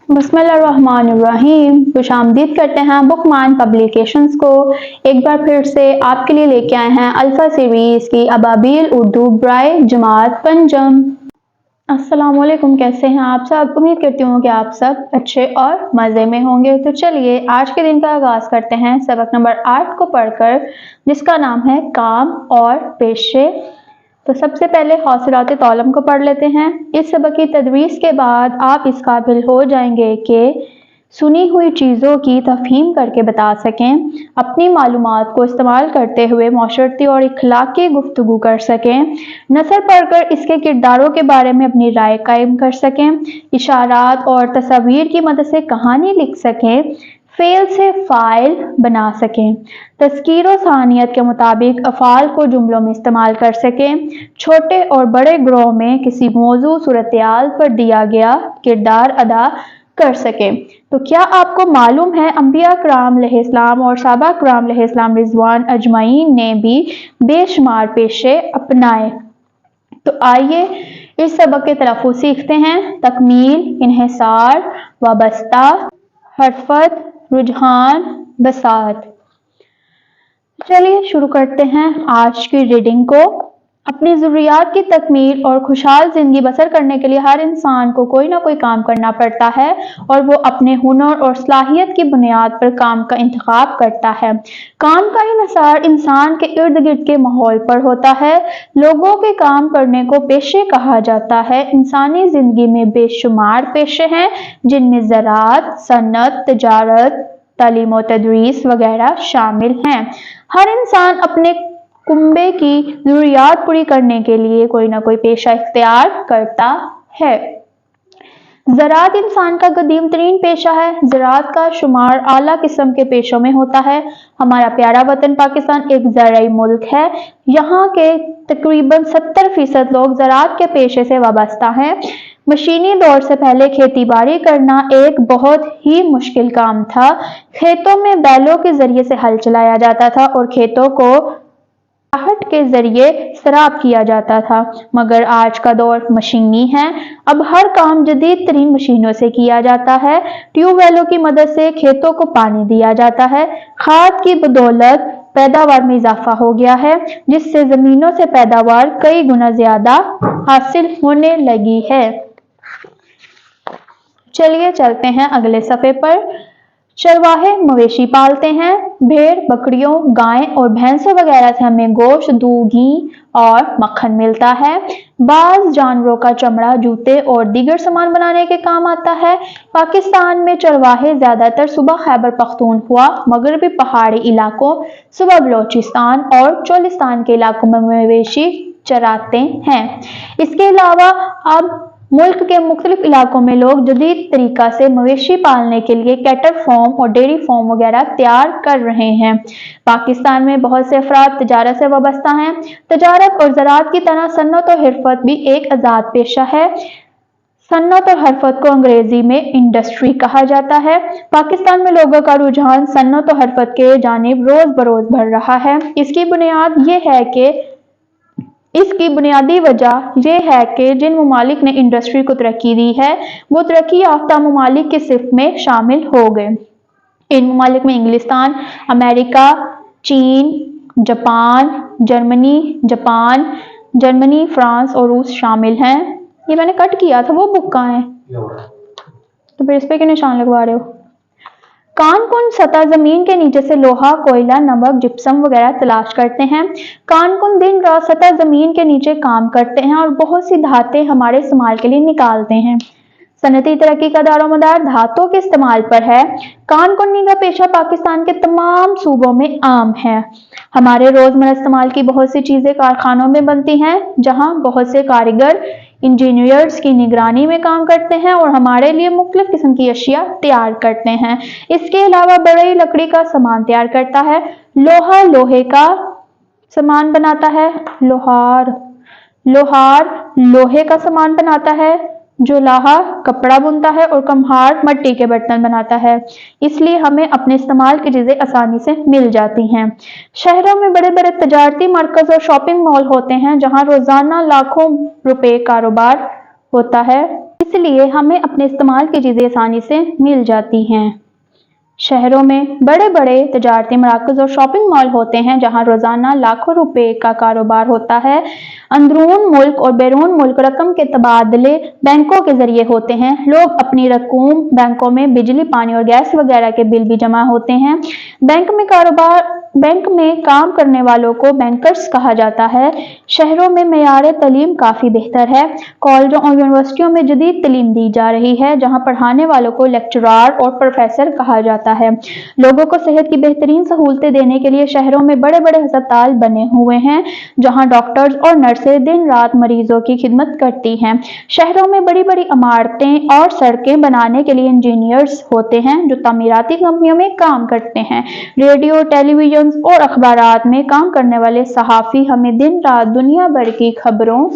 बिस्मिल्लाहिर्रहमानिर्रहीम। खुशामदीद करते हैं बुकमान पब्लिकेशंस को। एक बार फिर से आपके लिए लेके आए हैं अल्फा सीरीज की अबाबील उर्दू ब्राय जमात पंजम। अस्सलामुअलैकुम, कैसे हैं आप सब? उम्मीद करती हूँ कि आप सब अच्छे और मज़े में होंगे। तो चलिए आज के दिन का आगाज़ करते हैं सबक नंबर 8 को पढ़कर, जिसका नाम है काम और पेशे। तो सबसे पहले हौसलात तौलम को पढ़ लेते हैं। इस सबक की तदरीस के बाद आप इस काबिल हो जाएंगे कि सुनी हुई चीज़ों की तफहीम करके बता सकें, अपनी मालूमात को इस्तेमाल करते हुए माशरती और इखलाकी गुफ्तगू कर सकें, नसर पढ़कर इसके किरदारों के बारे में अपनी राय कायम कर सकें, इशारात और तस्वीर की मदद से कहानी लिख सकें, फेल से फाइल बना सकें, तज़कीर और सानियत के मुताबिक अफ़ाल को जुमलों में इस्तेमाल कर सकें, छोटे और बड़े ग्रोह में किसी मौजू सूरत-ए-हाल पर दिया गया किरदार अदा कर सकें। तो क्या आपको मालूम है अंबिया कराम अलैहिस्सलाम और सहाबा कराम अलैहिस्सलाम रिज़वान अजमईन ने भी बेशुमार पेशे अपनाए। तो आइए इस सबक के तलफ़्फ़ुज़ सीखते हैं। तकमील, इन्हिसार, वाबस्ता, हरफत, रुझान, बसात। चलिए शुरू करते हैं आज की रीडिंग को। अपनी ज़रूरियात की तकमील और खुशहाल ज़िंदगी बसर करने के लिए हर इंसान को कोई ना कोई काम करना पड़ता है और वो अपने हुनर और सलाहियत की बुनियाद पर काम का इंतखाब करता है। काम का इन्हिसार इंसान के इर्द गिर्द के माहौल पर होता है। लोगों के काम करने को पेशे कहा जाता है। इंसानी ज़िंदगी में बेशुमार पेशे हैं, जिनमें ज़राअत, सन्नत, तिजारत, तालीम और तदरीस वगैरह शामिल हैं। हर इंसान अपने कुंबे की ज़रूरियात पूरी करने के लिए कोई ना कोई पेशा इख्तियार करता है। ज़राअत इंसान का कदीम तरीन पेशा है। ज़राअत का शुमार आला किस्म के पेशों में होता है। हमारा प्यारा वतन पाकिस्तान एक ज़राई मुल्क है। यहाँ के तकरीबन 70% लोग ज़राअत के पेशे से वाबस्ता हैं। मशीनी दौर से पहले खेती बाड़ी करना एक बहुत ही मुश्किल काम था। खेतों में बैलों के जरिए से हल चलाया जाता था और खेतों को आहट के जरिए सराब किया जाता था, मगर आज का दौर मशीनी है। अब हर काम जदीद तरीन मशीनों से किया जाता है। ट्यूबवेलों की मदद से खेतों को पानी दिया जाता है। खाद की बदौलत पैदावार में इजाफा हो गया है, जिससे जमीनों से पैदावार कई गुना ज्यादा हासिल होने लगी है। चलिए चलते हैं अगले सफ़े पर। चरवाहे मवेशी पालते हैं। भेड़, बकरियों, गाय और भैंसों वगैरह से हमें गोश्त, दूध, घी और मक्खन मिलता है। बाज़ जानवरों का चमड़ा जूते और दीगर सामान बनाने के काम आता है। पाकिस्तान में चरवाहे ज्यादातर सुबह खैबर पख्तूनख्वा, मगरबी पहाड़ी इलाकों, सुबह बलोचिस्तान और चोलिस्तान के इलाकों में मवेशी चराते हैं। इसके अलावा अब मुल्क के मुख्तलिफ इलाकों में लोग जदीद तरीका से मवेशी पालने के लिए कैटल फार्म और डेयरी फार्म वगैरह तैयार कर रहे हैं। पाकिस्तान में बहुत से अफराद तजारत से वाबस्ता हैं। तजारत और ज़राअत की तरह सन्नत और हरफत भी एक आज़ाद पेशा है। सन्नत और हरफत को अंग्रेजी में इंडस्ट्री कहा जाता है। पाकिस्तान में लोगों का रुझान सन्नत और हरफत के जानिब रोज बरोज बढ़ रहा है। इसकी बुनियादी वजह यह है कि जिन ममालिक ने इंडस्ट्री को तरक्की दी है, वो तरक्की याफ्ता ममालिक की सिफ़ में शामिल हो गए। इन ममालिक में इंग्लिस्तान, अमेरिका, चीन, जर्मनी, फ्रांस और रूस शामिल हैं। ये मैंने कट किया था, वो बुक कहाँ है? तो फिर इस पे क्यों निशान लगवा रहे हो? कानकुन सतह जमीन के नीचे से लोहा, कोयला, नमक, जिप्सम वगैरह तलाश करते हैं। कानकुन दिन रात सतह जमीन के नीचे काम करते हैं और बहुत सी धातें हमारे इस्तेमाल के लिए निकालते हैं। सनती तरक्की का दारोमदार धातों के इस्तेमाल पर है। कानकुनी का पेशा पाकिस्तान के तमाम सूबों में आम है। हमारे रोजमर्रा इस्तेमाल की बहुत सी चीजें कारखानों में बनती हैं, जहां बहुत से कारीगर इंजीनियर्स की निगरानी में काम करते हैं और हमारे लिए मुख्तलिफ किस्म की अशिया तैयार करते हैं। इसके अलावा बड़ई लकड़ी का सामान तैयार करता है। लोहा लोहे का सामान बनाता है। लोहार लोहे का सामान बनाता है। जुलाहा कपड़ा बुनता है और कम्हार मिट्टी के बर्तन बनाता है। इसलिए हमें अपने इस्तेमाल की चीजें आसानी से मिल जाती हैं। शहरों में बड़े बड़े तजारती मरकज और शॉपिंग मॉल होते हैं, जहां रोजाना लाखों रुपए कारोबार होता है। اس لیے ہمیں اپنے استعمال کی چیزیں آسانی سے مل جاتی ہیں۔ شہروں میں بڑے بڑے تجارتی مراکز اور شاپنگ مال ہوتے ہیں جہاں روزانہ لاکھوں روپے کا کاروبار ہوتا ہے۔ اندرون ملک اور بیرون ملک رقم کے تبادلے بینکوں کے ذریعے ہوتے ہیں۔ لوگ اپنی رقوم بینکوں میں بجلی، پانی اور گیس وغیرہ کے بل بھی جمع ہوتے ہیں۔ بینک میں کام کرنے والوں کو بینکرز کہا جاتا ہے۔ شہروں میں معیار تعلیم کافی بہتر ہے۔ کالجوں اور یونیورسٹیوں میں جدید تعلیم دی جا رہی ہے جہاں پڑھانے والوں کو لیکچرار اور پروفیسر کہا جاتا ہے۔ لوگوں کو صحت کی بہترین سہولتیں دینے کے لیے شہروں میں بڑے بڑے ہسپتال بنے ہوئے ہیں جہاں ڈاکٹرز اور نرسیں دن رات مریضوں کی خدمت کرتی ہیں۔ شہروں میں بڑی بڑی عمارتیں اور سڑکیں بنانے کے لیے انجینئرز ہوتے ہیں جو تعمیراتی کمپنیوں میں کام کرتے ہیں۔ ریڈیو، ٹیلی ویژن اور اخبارات میں کام کرنے والے صحافی ہمیں دن رات دنیا بھر کی خبروں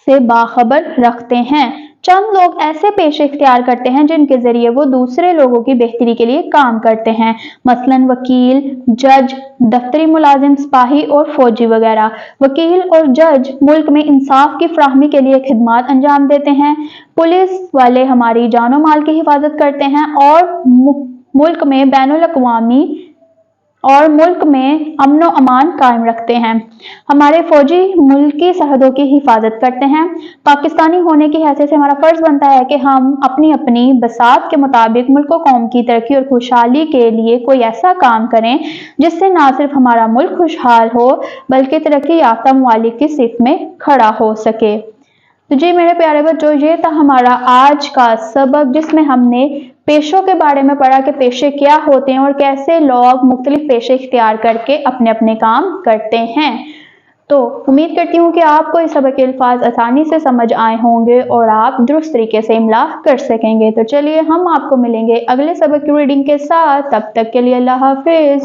سے باخبر رکھتے ہیں۔ چند لوگ ایسے پیشے اختیار کرتے ہیں جن کے ذریعے وہ دوسرے لوگوں کی بہتری کے لیے کام کرتے ہیں، مثلاً وکیل، جج، دفتری ملازم، سپاہی اور فوجی وغیرہ۔ وکیل اور جج ملک میں انصاف کی فراہمی کے لیے خدمات انجام دیتے ہیں۔ پولیس والے ہماری جان و مال کی حفاظت کرتے ہیں اور ملک میں امن و امان قائم رکھتے ہیں۔ ہمارے فوجی ملک کی سرحدوں کی حفاظت کرتے ہیں۔ پاکستانی ہونے کی حیثیت سے ہمارا فرض بنتا ہے کہ ہم اپنی بساط کے مطابق ملک و قوم کی ترقی اور خوشحالی کے لیے کوئی ایسا کام کریں جس سے نہ صرف ہمارا ملک خوشحال ہو بلکہ ترقی یافتہ ممالک کی صف میں کھڑا ہو سکے۔ تو جی میرے پیارے بچوں، یہ تھا ہمارا آج کا سبق جس میں ہم نے پیشوں کے بارے میں پڑھا کہ پیشے کیا ہوتے ہیں اور کیسے لوگ مختلف پیشے اختیار کر کے اپنے کام کرتے ہیں۔ تو امید کرتی ہوں کہ آپ کو اس سبق کے الفاظ آسانی سے سمجھ آئے ہوں گے اور آپ درست طریقے سے املا کر سکیں گے۔ تو چلیے ہم آپ کو ملیں گے اگلے سبق کی ریڈنگ کے ساتھ، تب تک کے لیے اللہ حافظ۔